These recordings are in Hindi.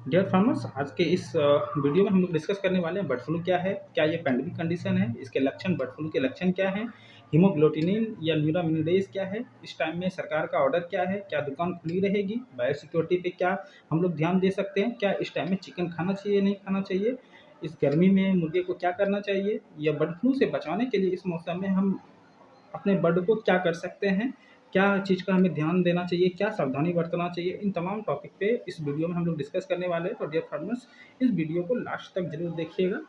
डियर फार्मर्स, आज के इस वीडियो में हम लोग डिस्कस करने वाले हैं बर्ड फ्लू क्या है, क्या ये पैंडेमिक कंडीशन है, इसके लक्षण, बर्ड फ्लू के लक्षण क्या हैं, हीमोग्लोटिनिन या न्यूरामिनिडेज क्या है, इस टाइम में सरकार का ऑर्डर क्या है, क्या दुकान खुली रहेगी, बायो सिक्योरिटी पे क्या हम लोग ध्यान दे सकते हैं, क्या इस टाइम में चिकन खाना चाहिए नहीं खाना चाहिए, इस गर्मी में मुर्गे को क्या करना चाहिए, या बर्ड फ्लू से बचाने के लिए इस मौसम में हम अपने बर्ड को क्या कर सकते हैं, क्या चीज़ का हमें ध्यान देना चाहिए, क्या सावधानी बरतना चाहिए, इन तमाम टॉपिक पे इस वीडियो में हम लोग डिस्कस करने वाले हैं। तो डियर फार्मर्स, इस वीडियो को लास्ट तक जरूर देखिएगा।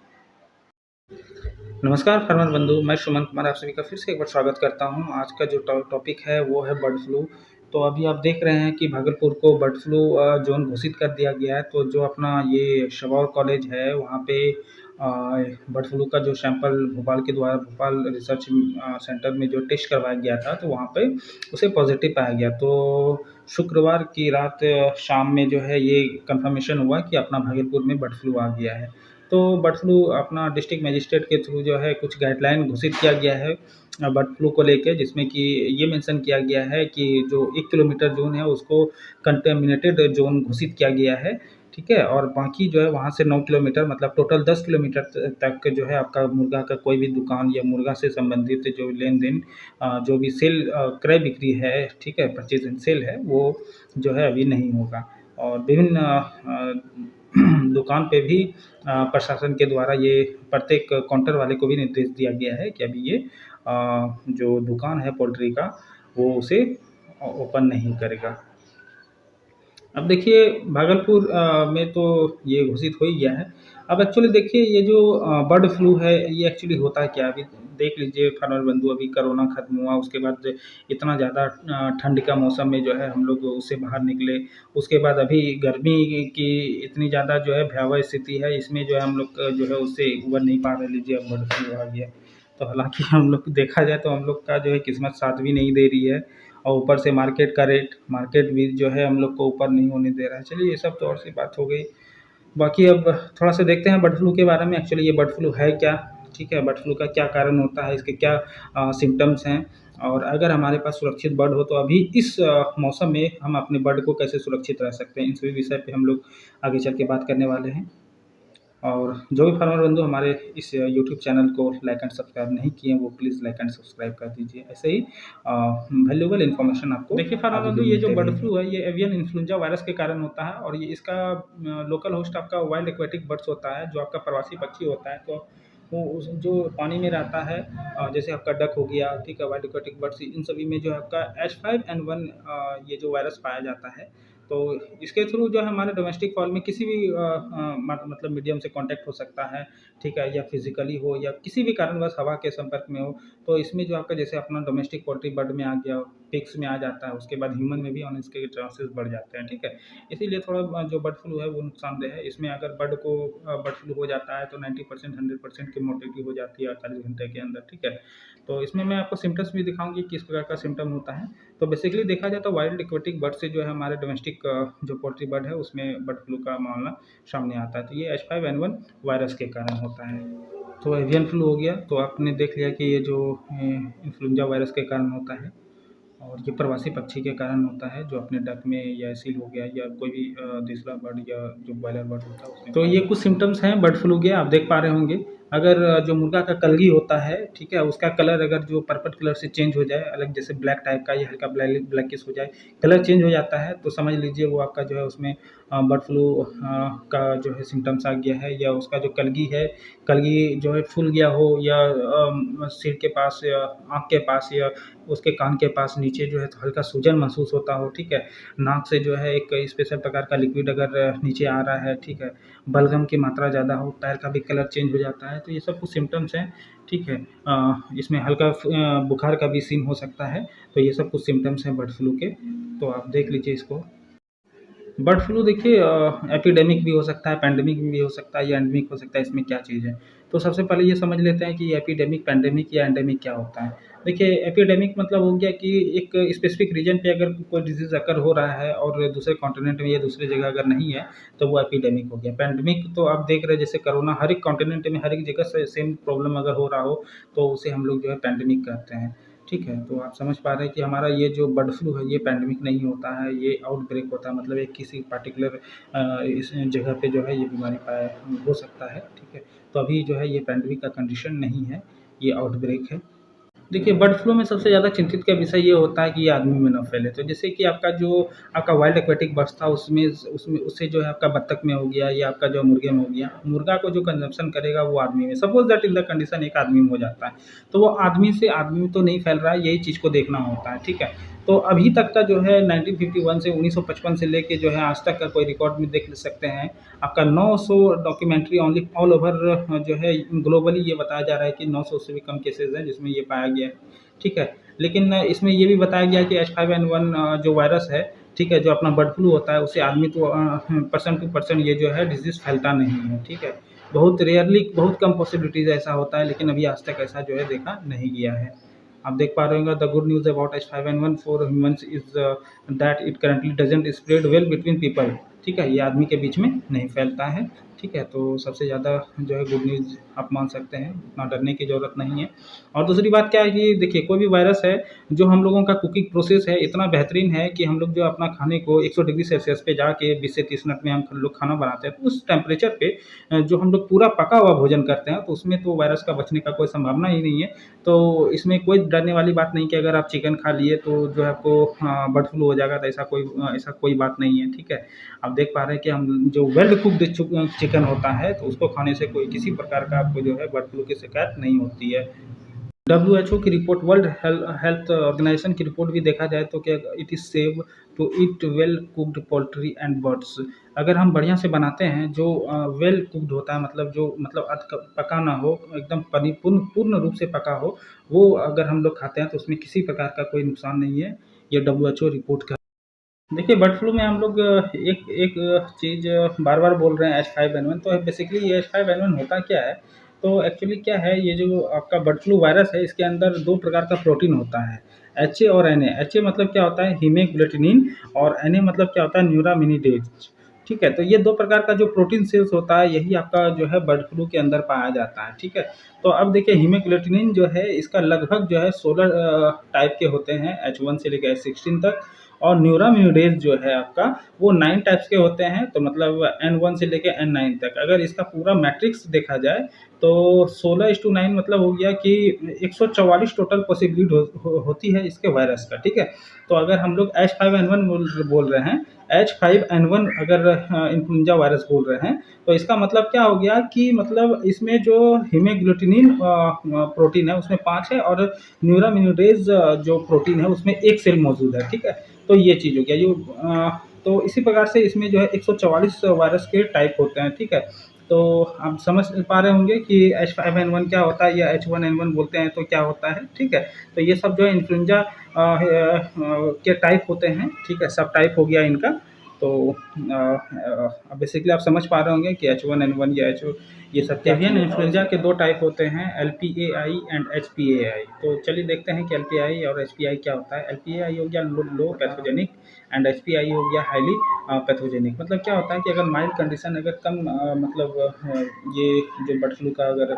नमस्कार फार्मर बंधु, मैं सुमन कुमार आप सभी का फिर से एक बार स्वागत करता हूं। आज का जो टॉपिक है वो है बर्ड फ्लू। तो अभी आप देख रहे हैं कि भागलपुर को बर्ड फ्लू जोन घोषित कर दिया गया है। तो जो अपना ये शबौर कॉलेज है वहाँ पे बर्ड फ्लू का जो सैंपल भोपाल के द्वारा भोपाल रिसर्च सेंटर में जो टेस्ट करवाया गया था, तो वहाँ पे उसे पॉजिटिव पाया गया। तो शुक्रवार की रात शाम में जो है ये कंफर्मेशन हुआ कि अपना भागलपुर में बर्ड फ्लू आ गया है। तो बर्ड फ्लू अपना डिस्ट्रिक्ट मजिस्ट्रेट के थ्रू जो है कुछ गाइडलाइन घोषित किया गया है बर्ड फ्लू को लेके, जिसमें कि ये मेंशन किया गया है कि जो 1 किलोमीटर जोन है उसको कंटेमिनेटेड जोन घोषित किया गया है, ठीक है। और बाकी जो है वहाँ से 9 किलोमीटर मतलब टोटल 10 किलोमीटर तक जो है आपका मुर्गा का कोई भी दुकान या मुर्गा से संबंधित जो लेन देन जो भी सेल क्रय बिक्री है, ठीक है, परचेज एंड सेल है, वो जो है अभी नहीं होगा। और विभिन्न दुकान पे भी प्रशासन के द्वारा ये प्रत्येक काउंटर वाले को भी निर्देश दिया गया है कि अभी ये जो दुकान है पोल्ट्री का वो उसे ओपन नहीं करेगा। अब देखिए भागलपुर में तो ये घोषित हो ही गया है। अब एक्चुअली देखिए ये जो बर्ड फ्लू है ये एक्चुअली होता है क्या, अभी देख लीजिए फार्मर बंधु, अभी कोरोना खत्म हुआ उसके बाद इतना ज़्यादा ठंड का मौसम में जो है हम लोग उससे बाहर निकले। उसके बाद अभी गर्मी की इतनी ज़्यादा जो है भयावह स्थिति है, इसमें जो है हम लोग जो है उससे उबर नहीं पा रहे। लीजिए अब बर्ड फ्लू आ गया। तो हालांकि हम लोग देखा जाए तो हम लोग का जो है किस्मत साथ भी नहीं दे रही है, और ऊपर से मार्केट भी जो है हम लोग को ऊपर नहीं होने दे रहा है। चलिए ये सब तो और सी बात हो गई। बाकी अब थोड़ा सा देखते हैं बर्ड फ्लू के बारे में, एक्चुअली ये बर्ड फ्लू है क्या, ठीक है, बर्ड फ्लू का क्या कारण होता है, इसके क्या सिम्टम्स हैं, और अगर हमारे पास सुरक्षित बर्ड हो तो अभी इस मौसम में हम अपने बर्ड को कैसे सुरक्षित रह सकते हैं, इन सभी विषय पे हम लोग आगे चल के बात करने वाले हैं। और जो भी फार्मर बंधु हमारे इस यूट्यूब चैनल को लाइक एंड सब्सक्राइब नहीं किए हैं वो प्लीज़ लाइक एंड सब्सक्राइब कर दीजिए। ऐसे ही वैल्यूएबल इन्फॉर्मेशन आपको देखिए फार्मर बंधु, ये जो बर्ड फ्लू है ये एवियन इन्फ्लुएंजा वायरस के कारण होता है, और ये इसका लोकल होस्ट आपका वाइल्ड एक्वेटिक बर्ड्स होता है, जो आपका प्रवासी पक्षी होता है। तो वो जो पानी में रहता है, जैसे आपका डक हो गया, ठीक है, वाइल्ड एक्वेटिक बर्ड्स, इन सभी में जो है आपका H5N1 ये जो वायरस पाया जाता है। तो इसके थ्रू जो है हमारे डोमेस्टिक कॉल में किसी भी मतलब मीडियम से कांटेक्ट हो सकता है, ठीक है, या फिजिकली हो या किसी भी कारणवश हवा के संपर्क में हो। तो इसमें जो आपका जैसे अपना डोमेस्टिक पोल्ट्री बर्ड में आ गया, पिग्स में आ जाता है, उसके बाद ह्यूमन में भी आने इसके चांसेस बढ़ जाते हैं, ठीक है। इसीलिए थोड़ा जो बर्ड फ्लू है वो नुकसानदेह है। इसमें अगर बर्ड फ्लू हो जाता है तो 90% 100% की मोर्टेलिटी हो जाती है 48 घंटे के अंदर, ठीक है। तो इसमें मैं आपको सिम्टम्स भी दिखाऊंगी किस प्रकार का सिम्टम होता है। तो बेसिकली देखा जाए तो वाइल्ड एक्वेटिक बर्ड से जो है हमारे डोमेस्टिक जो पोल्ट्री बर्ड है उसमें बर्ड फ्लू का मामला सामने आता है। तो ये H5N1 वायरस के कारण होता है। तो एवियन फ्लू हो गया, तो आपने देख लिया कि ये जो इन्फ्लुएंजा वायरस के कारण होता है, और ये प्रवासी पक्षी के कारण होता है, जो अपने डक में या सील हो गया या कोई भी दूसरा बर्ड या जो बॉयलर बर्ड होता है उसमें। तो ये कुछ सिम्टम्स हैं बर्ड फ्लू के, आप देख पा रहे होंगे। अगर जो मुर्गा का कलगी होता है, ठीक है, उसका कलर अगर जो पर्पल कलर से चेंज हो जाए, अलग जैसे ब्लैक टाइप का या हल्का ब्लैकिश हो जाए, कलर चेंज हो जाता है, तो समझ लीजिए वो आपका जो है उसमें बर्ड फ्लू का जो है सिम्टम्स आ गया है। या उसका जो कलगी है, कलगी जो है फूल गया हो, या सिर के पास या आँख के पास या उसके कान के पास नीचे जो है तो हल्का सूजन महसूस होता हो, ठीक है। नाक से जो है एक स्पेशल प्रकार का लिक्विड अगर नीचे आ रहा है, ठीक है, बलगम की मात्रा ज़्यादा हो, पैर का भी कलर चेंज हो जाता है। तो ये सब कुछ सिम्टम्स हैं, ठीक है। इसमें हल्का बुखार का भी सीन हो सकता है। तो ये सब कुछ सिम्टम्स हैं बर्ड फ्लू के, तो आप देख लीजिए इसको। बर्ड फ्लू देखिए एपिडेमिक भी हो सकता है, पैंडेमिक भी हो सकता है, या एंडेमिक हो सकता है। इसमें क्या चीज़ है, तो सबसे पहले ये समझ लेते हैं कि एपिडेमिक, पैंडेमिक या एंडेमिक क्या होता है। देखिए एपिडेमिक मतलब हो गया कि एक स्पेसिफिक रीजन पे अगर कोई डिजीज़ अकर हो रहा है और दूसरे कॉन्टिनेंट में या दूसरी जगह अगर नहीं है, तो वो एपिडेमिक हो गया। पैंडेमिक तो आप देख रहे हैं जैसे कोरोना हर एक कॉन्टिनेंट में हर एक जगह से सेम प्रॉब्लम अगर हो रहा हो, तो उसे हम लोग जो है पैंडेमिक कहते हैं, ठीक है, तो आप समझ पा रहे हैं कि हमारा ये जो बर्ड फ्लू है, ये पैंडेमिक नहीं होता है, ये आउटब्रेक होता है, मतलब एक किसी पार्टिकुलर इस जगह पे जो है ये बीमारी हो सकता है, ठीक है। तो अभी जो है ये पैंडेमिक का कंडीशन नहीं है, ये आउटब्रेक है। देखिए, बर्ड फ्लू में सबसे ज़्यादा चिंतित का विषय ये होता है कि ये आदमी में ना फैले। तो जैसे कि आपका वाइल्ड एक्वेटिक बर्ड्स था, उसमें उसमें उससे जो है आपका बत्तख में हो गया या आपका जो मुर्गे में हो गया, मुर्गा को जो कंजम्पशन करेगा वो आदमी में, suppose that in the condition एक आदमी में हो जाता है, तो वो आदमी से आदमी में तो नहीं फैल रहा है, यही चीज़ को देखना होता है, ठीक है। तो अभी तक का जो है 1951 से 1955 से लेके जो है आज तक का कोई रिकॉर्ड में देख सकते हैं, आपका 900 डॉक्यूमेंट्री ओनली ऑल ओवर जो है ग्लोबली ये बताया जा रहा है कि 900 से भी कम केसेज़ हैं जिसमें ये पाया गया है, ठीक है। लेकिन इसमें ये भी बताया गया है कि H5N1 जो वायरस है, ठीक है, जो अपना बर्ड फ्लू होता है उससे आदमी तो पर्सन टू पर्सन ये जो है डिज़ीज़ फैलता नहीं है, ठीक है। बहुत रेयरली बहुत कम पॉसिबिलिटीज़ ऐसा होता है, लेकिन अभी आज तक ऐसा जो है देखा नहीं गया है। आप देख पा रहे होंगे the good news about H5N1 for humans is that it currently doesn't spread well between people, ठीक है, ये आदमी के बीच में नहीं फैलता है, ठीक है। तो सबसे ज़्यादा जो है गुड न्यूज़ आप मान सकते हैं, उतना डरने की ज़रूरत नहीं है। और दूसरी बात क्या है कि देखिए, कोई भी वायरस है, जो हम लोगों का कुकिंग प्रोसेस है इतना बेहतरीन है कि हम लोग जो अपना खाने को 100 डिग्री सेल्सियस पे जाके 20 से 30 मिनट में हम लोग खाना बनाते हैं, तो उस टेम्परेचर पे जो हम लोग पूरा पका हुआ भोजन करते हैं, तो उसमें तो वायरस का बचने का कोई संभावना ही नहीं है। तो इसमें कोई डरने वाली बात नहीं कि अगर आप चिकन खा लिए तो जो है आपको बर्ड फ्लू हो जाएगा, तो ऐसा कोई बात नहीं है, ठीक है। आप देख पा रहे हैं कि हम जो वेल कुक्ड चिकन होता है, तो उसको खाने से कोई किसी प्रकार का आपको जो है बर्ड फ्लू की शिकायत नहीं होती है। डब्ल्यूएचओ की रिपोर्ट, वर्ल्ड हेल्थ ऑर्गेनाइजेशन की रिपोर्ट भी देखा जाए तो क्या it is safe to eat well cooked poultry and birds. अगर हम बढ़िया से बनाते हैं, जो वेल कुक्ड होता है, मतलब जो मतलब पका ना हो, एकदम पूर्ण पूर्ण रूप से पका हो, वो अगर हम लोग खाते हैं तो उसमें किसी प्रकार का कोई नुकसान नहीं है, ये डब्ल्यूएचओ रिपोर्ट का। देखिए, बर्ड फ्लू में हम लोग एक एक चीज़ बार-बार बोल रहे हैं H5N1, तो बेसिकली ये H5N1 होता क्या है? तो एक्चुअली क्या है, ये जो आपका बर्ड फ्लू वायरस है, इसके अंदर 2 प्रकार का प्रोटीन होता है, एचए और एनए। एचए मतलब क्या होता है, हीमोग्लूटिनिन, और एनए मतलब क्या होता है, न्यूरामिनिडेज, ठीक है। तो ये 2 प्रकार का जो प्रोटीन सेल्स होता है, यही आपका जो है बर्ड फ्लू के अंदर पाया जाता है, ठीक है। तो अब देखिए, हीमोग्लूटिनिन जो है इसका लगभग जो है 16 टाइप के होते हैं, H1 से लेकर H16 तक, और न्यूरामिनिडेज जो है आपका, वो 9 टाइप्स के होते हैं, तो मतलब N1 से लेके N9 तक। अगर इसका पूरा मैट्रिक्स देखा जाए तो 16:9 मतलब हो गया कि 144 टोटल पॉसिबिलिटी होती है इसके वायरस का, ठीक है। तो अगर हम लोग H5N1 बोल रहे हैं, H5N1 अगर इन्फ्लुएंजा वायरस बोल रहे हैं, तो इसका मतलब क्या हो गया कि मतलब इसमें जो हीमोग्लूटिनिन प्रोटीन है उसमें 5 है, और न्यूरामिनिडेज जो प्रोटीन है उसमें 1 सेल मौजूद है, ठीक है। तो ये चीज़ हो गया तो इसी प्रकार से इसमें जो है 144 वायरस के टाइप होते हैं, ठीक है। तो आप समझ पा रहे होंगे कि H5N1 क्या होता है, या H1N1 बोलते हैं तो क्या होता है, ठीक है। तो ये सब जो है इन्फ्लुएंजा के टाइप होते हैं, ठीक है, सब टाइप हो गया इनका। तो बेसिकली आप समझ पा रहे होंगे कि H1N1 या ये सब एवियन इन्फ्लुएंजा के 2 टाइप होते हैं, LPAI एंड HPAI। तो चलिए देखते हैं कि LPAI और HPAI क्या होता है। LPAI हो गया लो पैथोजेनिक, एंड HPAI हो गया हाईली पैथोजेनिक। मतलब क्या होता है कि अगर माइल्ड कंडीशन, अगर कम ये जो बर्ड फ्लू का अगर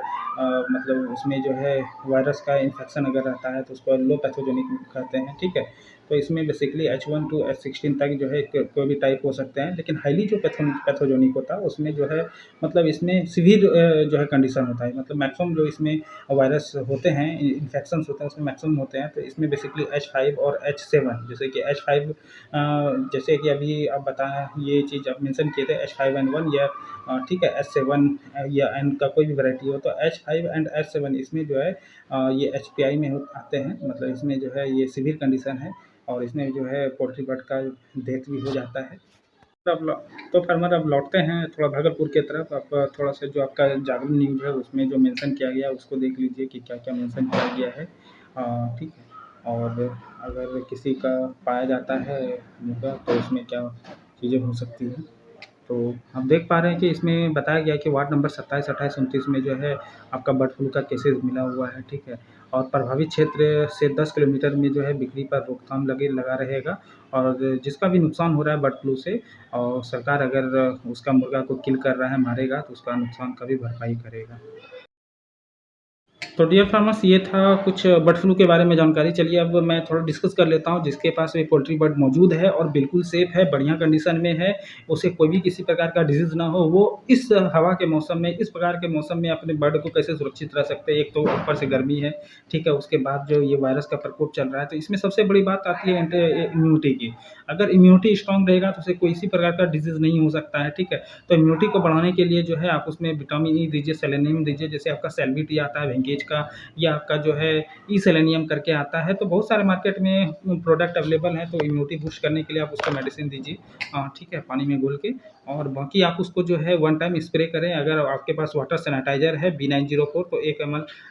मतलब उसमें जो है वायरस का इन्फेक्शन अगर रहता है तो उसको लो पैथोजेनिक कहते हैं, ठीक है। तो इसमें बेसिकली H1 टू H16 तक जो है कोई भी टाइप हो सकते हैं, लेकिन हाईली जो पैथोजेनिक होता है उसमें जो है मतलब इसमें सीवियर जो है कंडीशन होता है, मतलब मैक्सिमम जो इसमें वायरस होते हैं, इन्फेक्शंस होते हैं उसमें मैक्सिमम होते हैं। तो इसमें बेसिकली H5 और H7, जैसे कि H5 जैसे कि अभी आप बताएं, ये चीज़ आप मेंशन किए थे H5N1 या ठीक है H7 या N का कोई भी वैरायटी हो, तो H5 एंड H7 इसमें जो है ये HPI में आते हैं, मतलब इसमें जो है ये सीवियर कंडीशन है, और इसमें जो है पोल्ट्री बर्ड का डेथ भी हो जाता है। तो फार्मर, अब लौटते हैं थोड़ा भागलपुर की तरफ। आप थोड़ा सा जो आपका जागरण न्यूज़ है उसमें जो मेंशन किया गया है उसको देख लीजिए कि क्या-क्या मेंशन किया गया है। ठीक है, और अगर किसी का पाया जाता है मुर्गा तो उसमें क्या चीज़ें हो सकती हैं। तो हम देख पा रहे हैं कि इसमें बताया गया है कि वार्ड नंबर 27, 28, 29 में जो है आपका बर्ड फ्लू का केसेज़ मिला हुआ है, ठीक है। और प्रभावित क्षेत्र से 10 किलोमीटर में जो है बिक्री पर रोकथाम लगा रहेगा, और जिसका भी नुकसान हो रहा है बर्ड फ्लू से, और सरकार अगर उसका मुर्गा को किल कर रहा है, मारेगा, तो उसका नुकसान का भी भरपाई करेगा। तो डियर फार्मर्स, ये था कुछ बर्ड फ्लू के बारे में जानकारी। चलिए अब मैं थोड़ा डिस्कस कर लेता हूँ। जिसके पास भी पोल्ट्री बर्ड मौजूद है और बिल्कुल सेफ़ है, बढ़िया कंडीशन में है, उसे कोई भी किसी प्रकार का डिज़ीज़ ना हो, वो इस हवा के मौसम में, इस प्रकार के मौसम में अपने बर्ड को कैसे सुरक्षित रख सकते हैं। एक तो ऊपर से गर्मी है, ठीक है, उसके बाद जो ये वायरस का प्रकोप चल रहा है, तो इसमें सबसे बड़ी बात आती है इम्यूनिटी की। अगर इम्यूनिटी स्ट्रॉन्ग रहेगा तो उसे कोई इसी प्रकार का डिज़ीज़ नहीं हो सकता है, ठीक है। तो इम्यूनिटी को बढ़ाने के लिए जो है आप उसमें विटामिन ई दीजिए, सेलेनियम दीजिए, जैसे आपका सेल्विट आता है वेंगेज का, या आपका जो है ई सेलेनियम करके आता है। तो बहुत सारे मार्केट में प्रोडक्ट अवेलेबल हैं, तो इम्यूनिटी बूस्ट करने के लिए आप उसका मेडिसिन दीजिए, ठीक है, पानी में घोल के। और बाकी आप उसको जो है वन टाइम स्प्रे करें। अगर आपके पास वाटर सैनिटाइज़र है B904, तो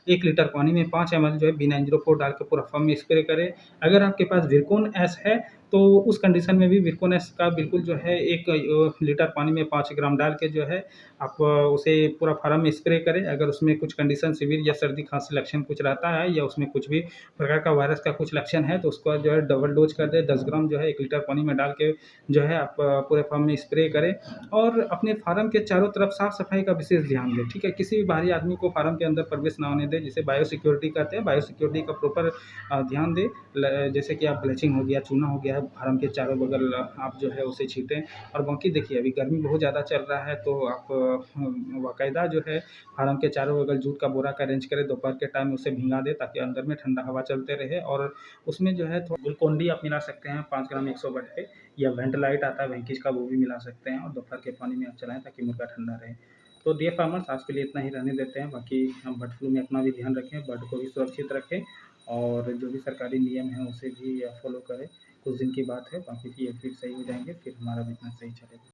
1 लीटर पानी में 5 ml जो है B904 डाल के पूरा फर्म में स्प्रे करें। अगर आपके पास विरकोन एस है, तो उस कंडीशन में भी विरकोन एस का बिल्कुल जो है 1 लीटर पानी में 5 ग्राम डाल के जो है आप उसे पूरा फार्म में स्प्रे करें। अगर उसमें कुछ कंडीशन सिवियर या सर्दी खांसी लक्षण कुछ रहता है, या उसमें कुछ भी प्रकार का वायरस का कुछ लक्षण है, तो उसको जो है डबल डोज कर दें। 10 ग्राम जो है 1 लीटर पानी में डाल के जो है आप पूरे फार्म में स्प्रे करें। और अपने फार्म के चारों तरफ साफ सफाई का विशेष ध्यान दें, ठीक है। किसी भी बाहरी आदमी को फार्म के अंदर प्रवेश ना होने दें, जिसे बायो सिक्योरिटी कहते हैं। बायो सिक्योरिटी का प्रॉपर ध्यान दें। जैसे कि आप ब्लीचिंग हो गया, चूना हो गया है, फार्म के चारों बगल आप जो है उसे छीटें। और बाकी देखिए, अभी गर्मी बहुत ज़्यादा चल रहा है, तो आप बाकायदा जो है फार्म के चारों बगल जूट का बोरा का अरेंज करें। दोपहर के टाइम उसे भिंगा दें, ताकि अंदर में ठंडा हवा चलते रहे। और उसमें जो है थोड़ा ग्लूकोन डी आप मिला सकते हैं 5 ग्राम 100 वाट पे, या वेंटलाइट आता है वेंकीज का, वो भी मिला सकते हैं। और दोपहर के पानी में आप चलाएं, ताकि मुर्गा ठंडा रहे। तो डियर फार्मर्स, आज के लिए इतना ही रहने देते हैं। बाकी हम बर्ड फ्लू में अपना भी ध्यान रखें, बर्ड को भी सुरक्षित रखें, और जो भी सरकारी नियम है उसे भी फॉलो करें। कुछ दिन की बात है, बाकी ये फिर सही हो जाएंगे, फिर हमारा बिजनेस सही चलेगा।